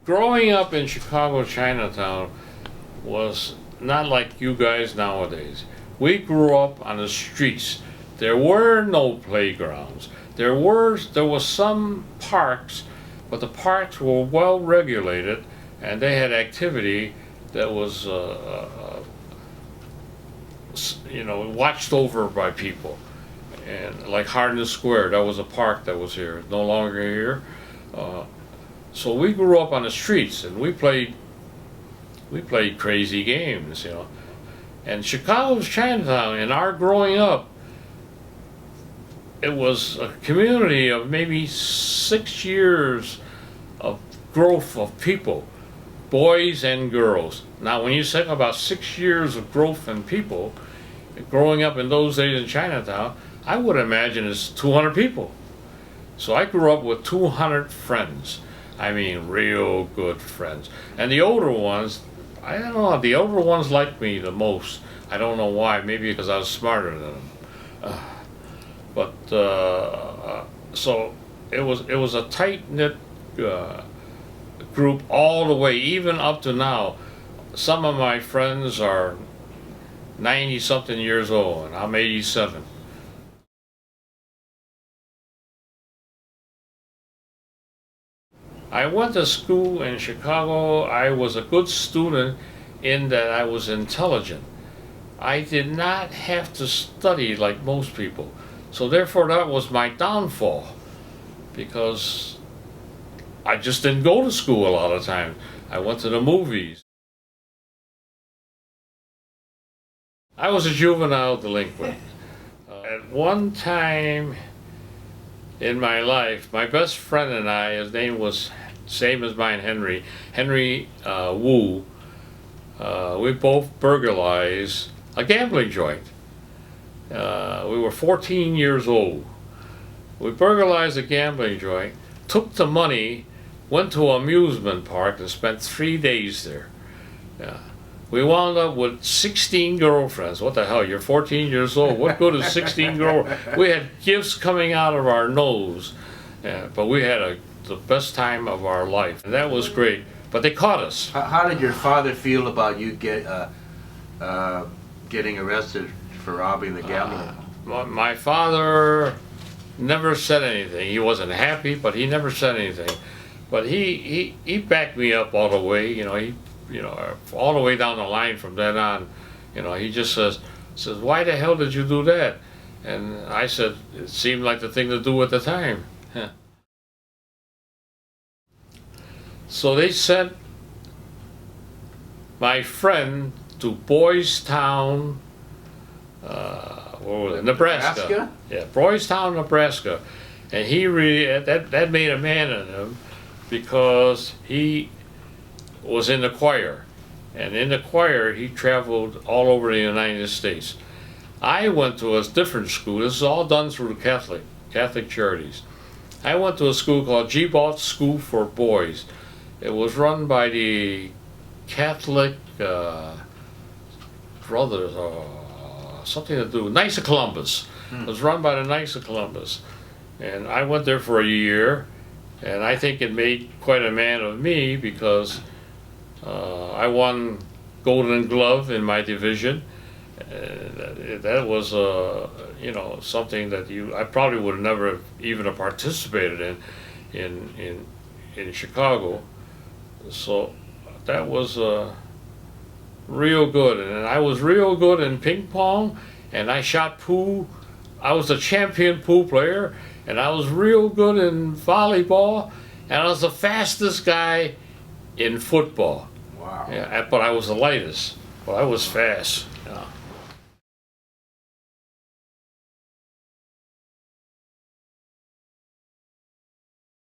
Growing up in Chicago Chinatown was not like you guys nowadays. We grew up on the streets. There were no playgrounds. There was some parks, but the parks were well regulated, and they had activity that was watched over by people. And like Hardin Square, that was a park that was here, no longer here. So we grew up on the streets, and we played crazy games, And Chicago's Chinatown, in our growing up, it was a community of maybe 6 years of growth of people, boys and girls. Now, when you think about 6 years of growth in people, growing up in those days in Chinatown, I would imagine it's 200 people. So I grew up with 200 friends. I mean, real good friends. And the older ones, I don't know, the older ones liked me the most. I don't know why, maybe because I was smarter than them. So it was a tight-knit group all the way, even up to now. Some of my friends are 90-something years old, and I'm 87. I went to school in Chicago. I was a good student in that I was intelligent. I did not have to study like most people. So therefore that was my downfall, because I just didn't go to school a lot of times. I went to the movies. I was a juvenile delinquent. At one time in my life, my best friend and I, his name was same as mine, Henry Wu, we both burglarized a gambling joint. We were 14 years old. We burglarized a gambling joint, took the money, went to an amusement park and spent 3 days there. We wound up with 16 girlfriends. What the hell, you're 14 years old. What good is 16 girlfriends? We had gifts coming out of our nose, but we had the best time of our life. And that was great, but they caught us. How did your father feel about you getting arrested for robbing the gambling? My father never said anything. He wasn't happy, but he never said anything. But he backed me up all the way, all the way down the line from then on. He just says, why the hell did you do that? And I said, it seemed like the thing to do at the time. Yeah. So they sent my friend to Boys Town, Nebraska. Yeah, Boys Town, Nebraska. And he really, that made a man of him, because he was in the choir. And in the choir, he traveled all over the United States. I went to a different school. This is all done through the Catholic Charities. I went to a school called G-Balt School for Boys. It was run by the Catholic brothers, something to do, Knights of Columbus. It was run by the Knights of Columbus. And I went there for a year, and I think it made quite a man of me, because I won Golden Glove in my division. That was something that I probably would have never even participated in Chicago. So that was real good, and I was real good in ping pong, and I shot pool. I was a champion pool player, and I was real good in volleyball, and I was the fastest guy in football. Wow. Yeah, but I was the lightest, but I was fast. Yeah.